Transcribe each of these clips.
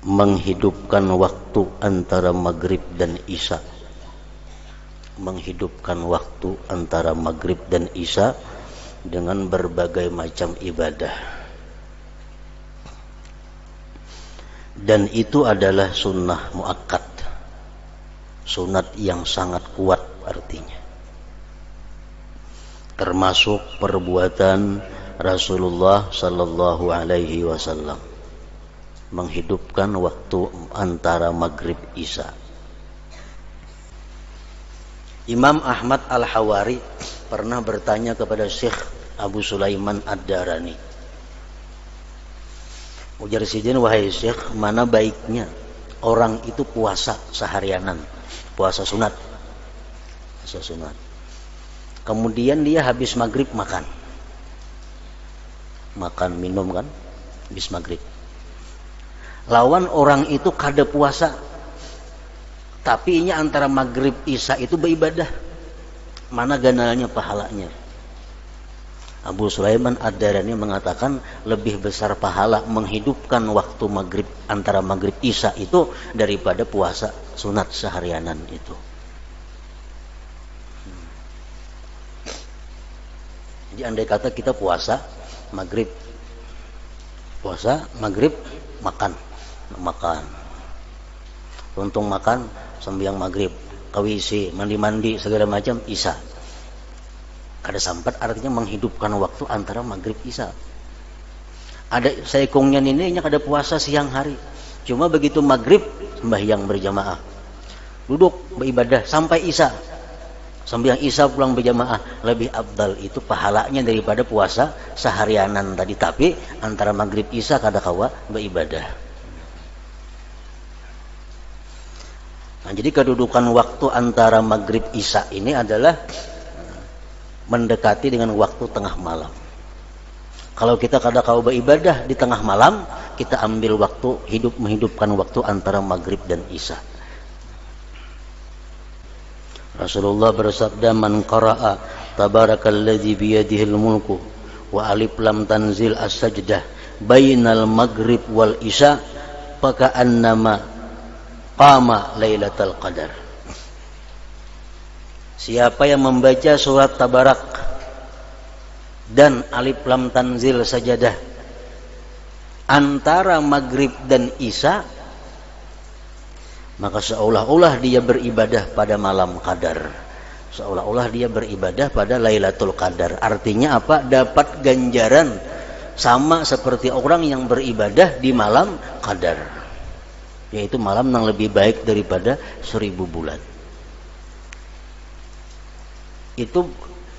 menghidupkan waktu antara maghrib dan isya. Menghidupkan waktu antara maghrib dan isya dengan berbagai macam ibadah. Dan itu adalah sunnah muakkad, sunat yang sangat kuat artinya, termasuk perbuatan Rasulullah sallallahu alaihi wasallam, menghidupkan waktu antara maghrib isya. Imam Ahmad Al-Hawari pernah bertanya kepada Syekh Abu Sulaiman Ad-Darani, ujar sidin, wahai Syekh, mana baiknya orang itu puasa seharianan, puasa sunat, kemudian dia habis maghrib makan minum kan, habis maghrib. Lawan orang itu kada puasa, tapi ini antara maghrib isya itu beribadah, mana ganalnya pahalanya? Abu Sulaiman Ad-Darani mengatakan lebih besar pahala menghidupkan waktu maghrib antara maghrib isya itu daripada puasa sunat seharianan itu. Jadi andai kata kita puasa maghrib makan, untung makan sembahyang maghrib, ke WC, mandi segala macam, isya. Kada sampat artinya menghidupkan waktu antara maghrib isya. Ada saikongnya ini kada puasa siang hari, cuma begitu maghrib sembahyang berjamaah, duduk beribadah sampai isya, sembahyang isya pulang berjamaah, lebih afdal itu pahalanya daripada puasa seharianan tadi, tapi antara maghrib isya kada kawa beribadah. Nah, jadi kedudukan waktu antara maghrib isya ini adalah mendekati dengan waktu tengah malam. Kalau kita kada kau beribadah di tengah malam, kita ambil waktu menghidupkan waktu antara maghrib dan isya. Rasulullah bersabda, man qara'a tabarakalladzi biyadihil mulku wa alif lam tanzil as-sajdah bainal maghrib wal isya faka'annama qama lailatul qadar. Siapa yang membaca surat Tabarak dan alif lam tanzil sajadah antara maghrib dan isya, maka seolah-olah dia beribadah pada malam qadar, seolah-olah dia beribadah pada Lailatul Qadar. Artinya apa? Dapat ganjaran sama seperti orang yang beribadah di malam qadar, yaitu malam yang lebih baik daripada 1000 bulan. Itu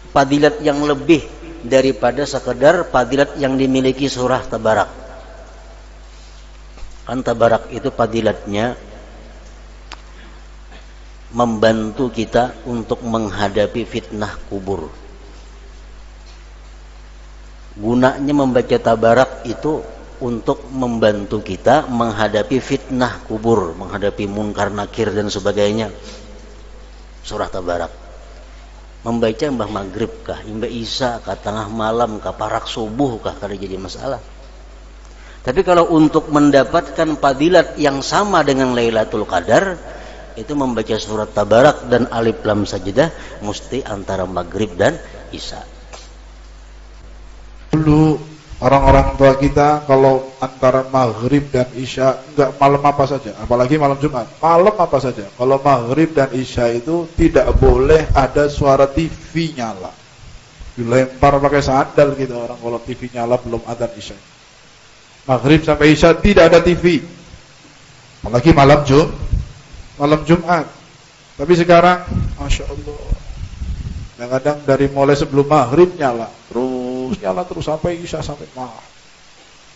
fadilat yang lebih daripada sekedar fadilat yang dimiliki surah Tabarak. Kan Tabarak itu fadilatnya membantu kita untuk menghadapi fitnah kubur. Gunanya membaca Tabarak itu untuk membantu kita menghadapi fitnah kubur, menghadapi munkar nakir dan sebagainya. Surah Tabarak membaca mbah maghrib kah, mbah isya kah, tengah malam kah, parak subuh kah, kada jadi masalah. Tapi kalau untuk mendapatkan fadilat yang sama dengan Lailatul Qadar, itu membaca surat Tabarak dan alif lam sajdah mesti antara maghrib dan isya. Dulu orang-orang tua kita kalau antara maghrib dan isya, enggak malam apa saja, apalagi malam Jumat, malam apa saja, kalau maghrib dan isya itu tidak boleh ada suara TV nyala, dilempar pakai sandal gitu orang kalau TV nyala belum adzan isya. Maghrib sampai isya tidak ada TV, apalagi malam Jumat. Tapi sekarang Masya Allah, kadang-kadang dari mulai sebelum maghrib nyala terus sampai isya, sampai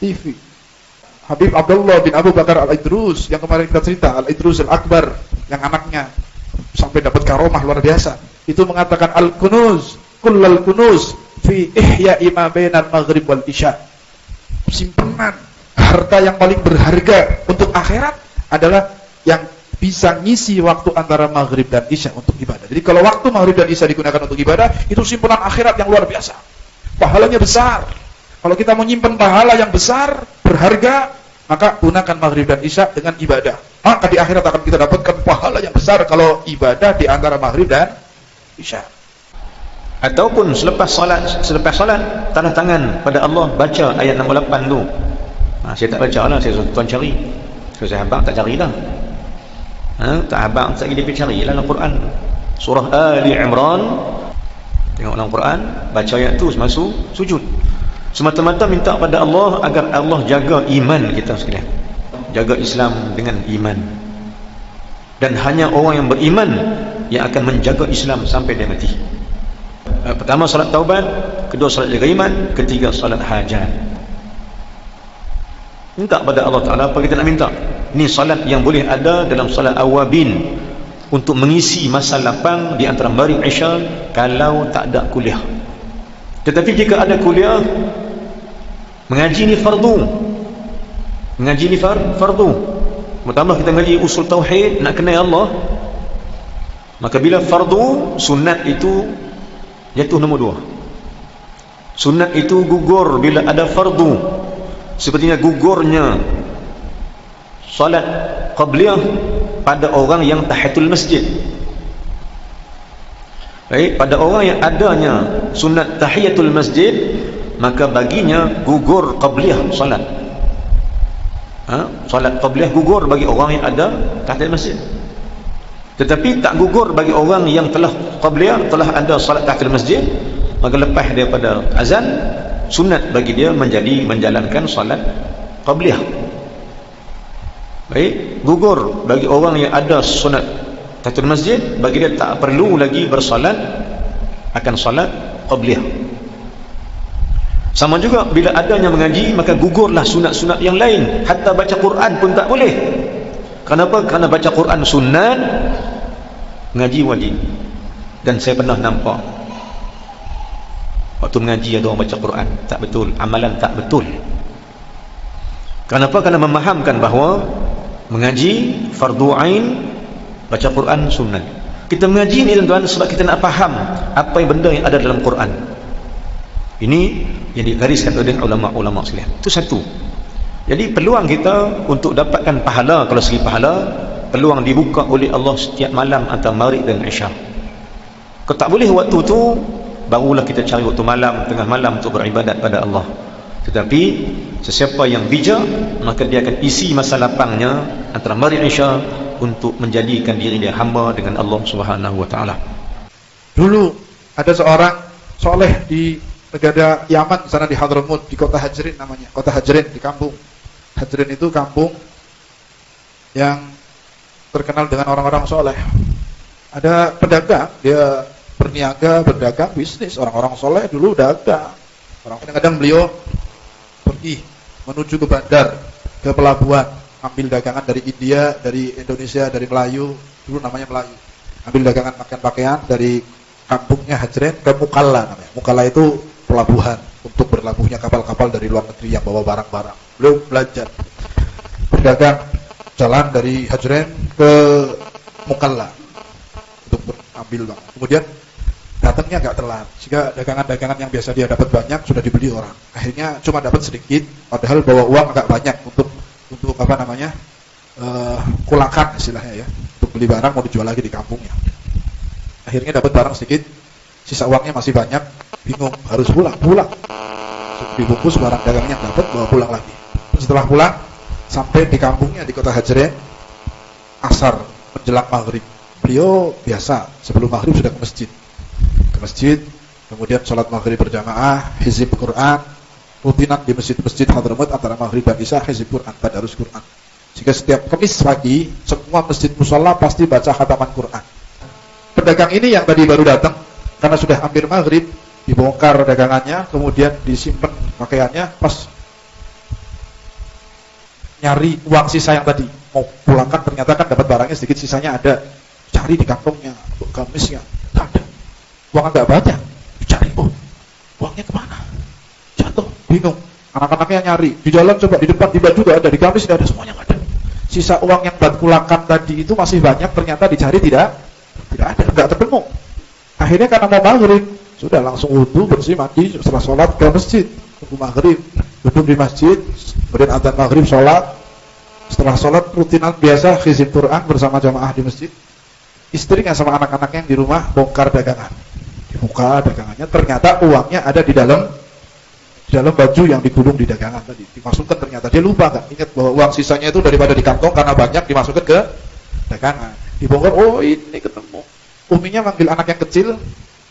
TV. Habib Abdullah bin Abu Bakar Al-Idrus yang kemarin kita cerita, Al-Idrus Al-Akbar, yang anaknya sampai dapat karomah luar biasa, itu mengatakan al-kunuz kullal kunuz fi ihya ima bainal maghrib wal isya. Simpanan harta yang paling berharga untuk akhirat adalah yang bisa ngisi waktu antara maghrib dan isya untuk ibadah. Jadi kalau waktu maghrib dan isya digunakan untuk ibadah, itu simpanan akhirat yang luar biasa, pahalanya besar. Kalau kita menyimpan pahala yang besar, berharga, Maka gunakan maghrib dan isya dengan ibadah. Maka di akhirat akan kita dapatkan pahala yang besar kalau ibadah di antara maghrib dan isya. Ataupun selepas salat tanda tangan pada Allah, baca ayat 68 tu. Saya tak baca lah, saya suruh tuan cari. So, saya habang tak cari dah. Tak habang tak pergi cari dalam Quran. Surah Ali Imran, tengok dalam Quran, baca ayat tu masuk sujud. Semata-mata minta pada Allah agar Allah jaga iman kita sekalian, jaga Islam dengan iman. Dan hanya orang yang beriman yang akan menjaga Islam sampai dia mati. Pertama salat taubat, kedua salat jaga iman, ketiga salat hajat. Minta pada Allah Ta'ala apa kita nak minta. Ini salat yang boleh ada dalam salat awabin, untuk mengisi masa lapang di antara maghrib isya kalau tak ada kuliah. Tetapi jika ada kuliah, mengaji ni fardu. Mengaji ni fardu. Pertama kita mengaji usul tauhid, nak kenal Allah. Maka bila fardu, sunat itu jatuh nombor 2. Sunat itu gugur bila ada fardu. Sepertinya gugurnya salat qabliyah pada orang yang tahiyatul masjid. Baik, pada orang yang adanya sunat tahiyatul masjid, maka baginya gugur qabliyah salat. Salat qabliyah gugur bagi orang yang ada tahiyatul masjid. Tetapi tak gugur bagi orang yang telah qabliyah, telah ada salat tahiyatul masjid, maka lepas daripada azan, sunat bagi dia menjalankan salat qabliyah. Baik, gugur bagi orang yang ada sunat tahiyatul masjid, bagi dia tak perlu lagi bersalat akan salat qabliyah. Sama juga bila adanya mengaji, maka gugurlah sunat-sunat yang lain. Hatta baca Quran pun tak boleh. Kenapa? Kerana baca Quran sunat, mengaji wajib. Dan saya pernah nampak waktu mengaji ada orang baca Quran tak betul, amalan tak betul. Kenapa? Kerana memahamkan bahawa mengaji fardu ain, baca Quran sunat. Kita mengaji ni tuan-tuan sebab kita nak faham apa yang benda yang ada dalam Quran. Ini yang digariskan oleh ulama-ulama sekalian. Itu satu. Jadi peluang kita untuk dapatkan pahala, kalau segi pahala, peluang dibuka oleh Allah setiap malam antara maghrib dan isya. Kalau tak boleh waktu tu, barulah kita cari waktu malam, tengah malam untuk beribadat pada Allah. Tetapi sesiapa yang bijak, maka dia akan isi masa lapangnya antara maghrib dan isya untuk menjadikan diri dia hamba dengan Allah Subhanahu wa taala. Dulu ada seorang soleh di negara Yaman sana, di Hadramut, di kota Hajrin namanya. Kota Hajrin di kampung. Hajrin itu kampung yang terkenal dengan orang-orang soleh. Ada pedagang, dia berniaga, berdagang, bisnis. Orang-orang soleh dulu dagang. Kadang-kadang beliau pergi menuju ke bandar, ke pelabuhan, ambil dagangan dari India, dari Indonesia, dari Melayu. Dulu namanya Melayu. Ambil dagangan pakaian dari kampungnya Hajrin ke Mukalla namanya. Mukalla itu pelabuhan untuk berlabuhnya kapal-kapal dari luar negeri yang bawa barang-barang. Beliau belajar berdagang, jalan dari Hajrin ke Mukalla untuk ambil barang. Kemudian datangnya agak telat, sehingga dagangan-dagangan yang biasa dia dapat banyak sudah dibeli orang. Akhirnya cuma dapat sedikit, padahal bawa uang agak banyak untuk apa namanya, kulakan istilahnya ya, untuk beli barang mau dijual lagi di kampungnya. Akhirnya dapat barang sedikit, sisa uangnya masih banyak, bingung harus pulang. Dibungkus barang dagangnya yang dapat, bawa pulang lagi. Setelah pulang, sampai di kampungnya di kota Hajrin, asar menjelang maghrib. Beliau biasa sebelum maghrib sudah ke masjid, kemudian sholat maghrib berjamaah, hizib Quran, rutinan di masjid-masjid Hadramut antara maghrib dan isya, hizib Quran, tadarus Quran. Jika setiap Kamis pagi, semua masjid mushola pasti baca khataman Quran. Pedagang ini yang tadi baru datang, karena sudah hampir maghrib, dibongkar dagangannya, kemudian disimpan pakaiannya, pas nyari uang sisa yang tadi mau pulangkan, ternyata kan dapat barangnya sedikit, sisanya ada. Cari di kantongnya, untuk gamisnya, tak ada. Uang agak banyak, dicari, uangnya kemana? Jatuh, bingung. Anak-anaknya nyari, di jalan coba, di depan, di baju juga ada, di gamis tidak ada, semuanya nggak ada. Sisa uang yang buat pulangkan tadi itu masih banyak, ternyata dicari tidak ada, nggak ketemu. Akhirnya karena mau maghrib, sudah langsung wudu, bersih, mandi, setelah sholat ke masjid, tunggu maghrib, duduk di masjid, Kemudian adzan maghrib, sholat. Setelah sholat rutinan biasa khizib Quran bersama jamaah di masjid. Istrinya sama anak-anaknya yang di rumah bongkar dagangan. Dibuka dagangannya, ternyata uangnya ada di dalam baju yang digulung di dagangan tadi. Dimasukkan, ternyata dia lupa, kan ingat bahwa uang sisanya itu daripada di kantong karena banyak dimasukkan ke dagangan. Dibongkar, oh ini ketemu. Uminya manggil anak yang kecil,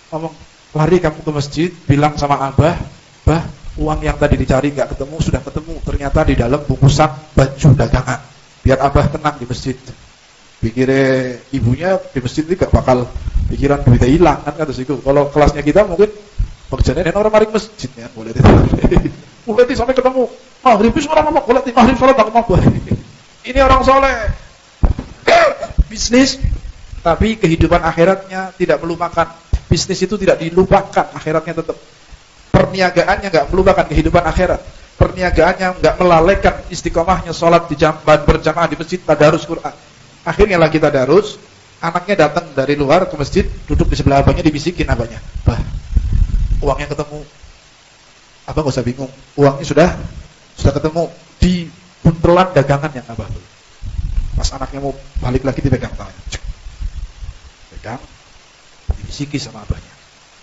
ngomong, lari kamu ke masjid, bilang sama abah, bah, uang yang tadi dicari gak ketemu, sudah ketemu. Ternyata di dalam bungkusan baju dagangan. Biar abah tenang di masjid. Pikirnya ibunya di masjid itu gak bakal pikiran duitnya hilang, kan kata siku. Kalau kelasnya kita mungkin pekerjaannya orang maring masjid ya, boleh mulai sampai ketemu. Maghrib itu orang apa? Boleh maghrib sholat tak mau. Ini orang soleh. Bisnis, tapi kehidupan akhiratnya tidak melupakan. Bisnis itu tidak dilupakan, akhiratnya tetap. Perniagaannya nggak melupakan kehidupan akhirat. Perniagaannya nggak melalaikan istiqomahnya sholat di berjamaah di masjid, tadarus Quran. Akhirnya lagi tadarus, anaknya datang dari luar ke masjid, duduk di sebelah abahnya, dibisikin abahnya, bah, uangnya ketemu. Abah nggak usah bingung, uangnya sudah ketemu di buntelan dagangan yang abah beli. Pas anaknya mau balik lagi, dipegang tangannya, pegang, dibisiki sama abahnya,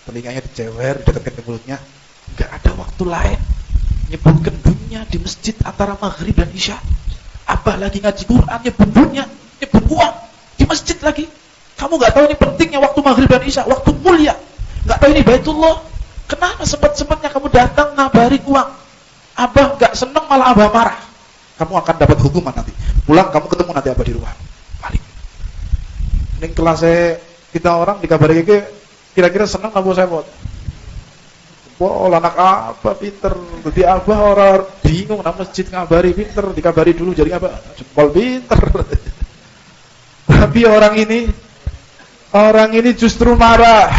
telinganya dicewer, didekatkan ke mulutnya. Nggak ada waktu lain nyebutkan dunia di masjid antara maghrib dan isya. Abah lagi ngaji Quran, nyebut dunia, nyebut uang di masjid lagi. Kamu nggak tahu ini pentingnya waktu maghrib dan isya, waktu mulia. Nggak tahu ini Baitullah. Kenapa sempat-sempatnya kamu datang ngabarin uang? Abah nggak seneng, malah abah marah. Kamu akan dapat hukuman nanti. Pulang kamu ketemu nanti abah di rumah. Balik. Ini kelasnya kita orang dikabari kira-kira seneng nggak bos saya buat? Wah, anak apa pinter. Jadi abah orang bingung, nama masjid ngabari pinter, dikabari dulu jadi apa? Jempol pinter. Tapi orang ini justru marah,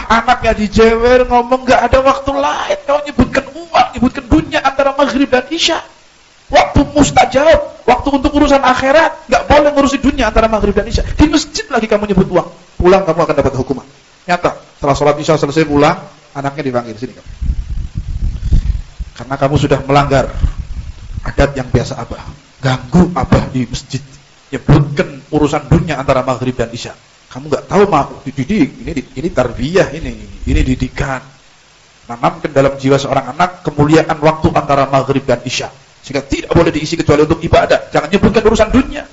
anaknya dijewer, ngomong nggak ada waktu lain, kau nyebutkan uang, nyebutkan dunia antara maghrib dan isya. Waktu mustajab, waktu untuk urusan akhirat, nggak boleh ngurusin dunia antara maghrib dan isya. Di masjid lagi kamu nyebut uang, pulang kamu akan dapat hukuman. Nyata, setelah sholat isya selesai pulang, anaknya dipanggil, sini kamu. Karena kamu sudah melanggar adat yang biasa abah, ganggu abah di masjid, nyebutkan urusan dunia antara maghrib dan isya. Kamu nggak tahu dididik, ini tarbiyah, ini didikan. Nanamkan dalam jiwa seorang anak kemuliaan waktu antara maghrib dan isya, sehingga tidak boleh diisi kecuali untuk ibadah. Jangan nyebutkan urusan dunia.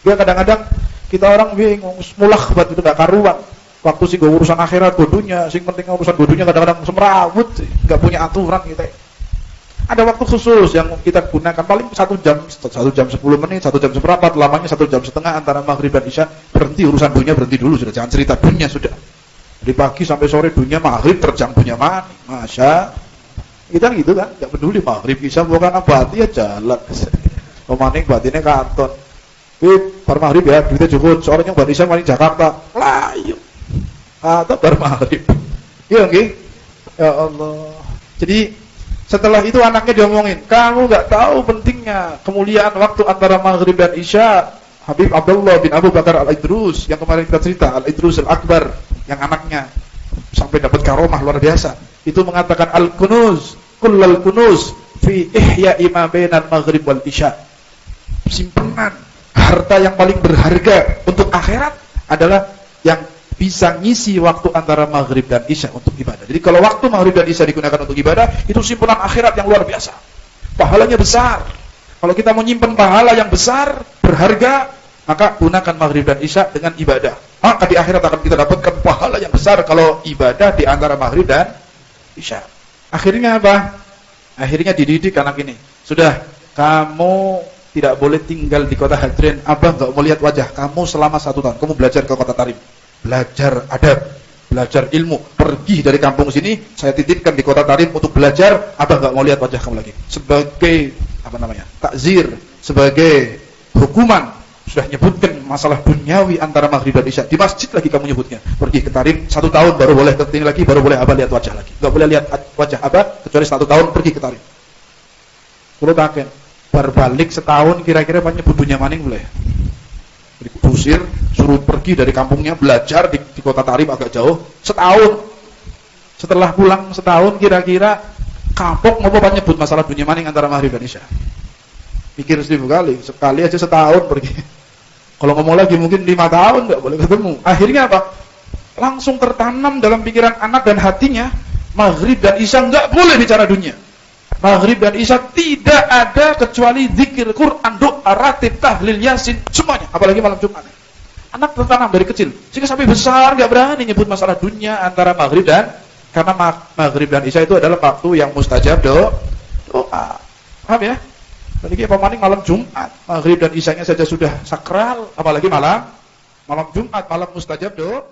Ya kadang-kadang kita orang bingung, mulah buat itu nggak karuan. Waktu sih gue urusan akhirat, dunia, sing penting urusan dunia kadang-kadang semrawut, nggak punya aturan kita. Ada waktu khusus yang kita gunakan, paling 1 jam 10 menit, 1 jam seperempat, lamanya 1 jam setengah antara maghrib dan isya. Berhenti urusan dunia, berhenti dulu sudah, jangan cerita dunia sudah. Dari pagi sampai sore dunia, maghrib terjang dunia mani, masya. Kita gitu kan, nggak peduli maghrib isya, bukan abadi ya jalan. Pemaning batinnya kanton. Bar maghrib ya, duitnya cukup. Soalnya yang isya maning Jakarta, layu. Atau bar maghrib. Iya nggih? Ya Allah. Jadi setelah itu anaknya diomongin, kamu nggak tahu pentingnya kemuliaan waktu antara maghrib dan isya. Habib Abdullah bin Abu Bakar Al-Idrus yang kemarin kita cerita, Al-Idrus Al-Akbar, yang anaknya sampai dapat karomah luar biasa, itu mengatakan al-kunuz, kullal kunuz fi ihya ima bainal maghrib wal isya. Simpanan harta yang paling berharga untuk akhirat adalah yang bisa ngisi waktu antara maghrib dan isya untuk ibadah. Jadi kalau waktu maghrib dan isya digunakan untuk ibadah, itu simpulan akhirat yang luar biasa. Pahalanya besar. Kalau kita mau nyimpen pahala yang besar, berharga, maka gunakan maghrib dan isya dengan ibadah. Maka di akhirat akan kita dapatkan pahala yang besar kalau ibadah di antara maghrib dan isya. Akhirnya apa? Akhirnya dididik anak ini. Sudah, kamu tidak boleh tinggal di kota Hadrin. Abah nggak mau lihat wajah kamu selama 1 tahun. Kamu belajar ke kota Tarim. Belajar adab, belajar ilmu, pergi dari kampung sini, saya titipkan di kota Tarim untuk belajar. Abah nggak mau lihat wajah kamu lagi. Sebagai takzir, sebagai hukuman, sudah nyebutkan masalah duniawi antara maghrib dan isya. Di masjid lagi kamu nyebutnya. Pergi ke Tarim 1 tahun baru boleh ke sini lagi, baru boleh abah lihat wajah lagi. Nggak boleh lihat wajah abah kecuali 1 tahun pergi ke Tarim. Kulo taken, berbalik setahun kira-kira banyak dunia maning boleh. Diusir, suruh pergi dari kampungnya, belajar di kota Tarim agak jauh, setahun. Setelah pulang setahun kira-kira Kapok mau bapak nyebut masalah dunia maning antara maghrib dan isya. Pikir 1000 kali, sekali aja setahun pergi. Kalau ngomong lagi mungkin 5 tahun nggak boleh ketemu. Akhirnya apa? Langsung tertanam dalam pikiran anak dan hatinya, maghrib dan isya nggak boleh bicara dunia. Maghrib dan isya tidak ada kecuali zikir Quran, doa, ratib, tahlil, yasin, semuanya. Apalagi malam Jumat. Anak tertanam dari kecil, sehingga sampai besar nggak berani nyebut masalah dunia antara maghrib dan, karena maghrib dan isya itu adalah waktu yang mustajab doa. Paham ya? Apalagi pemaning malam Jumat, maghrib dan isyanya saja sudah sakral, apalagi malam Jumat, malam mustajab doa.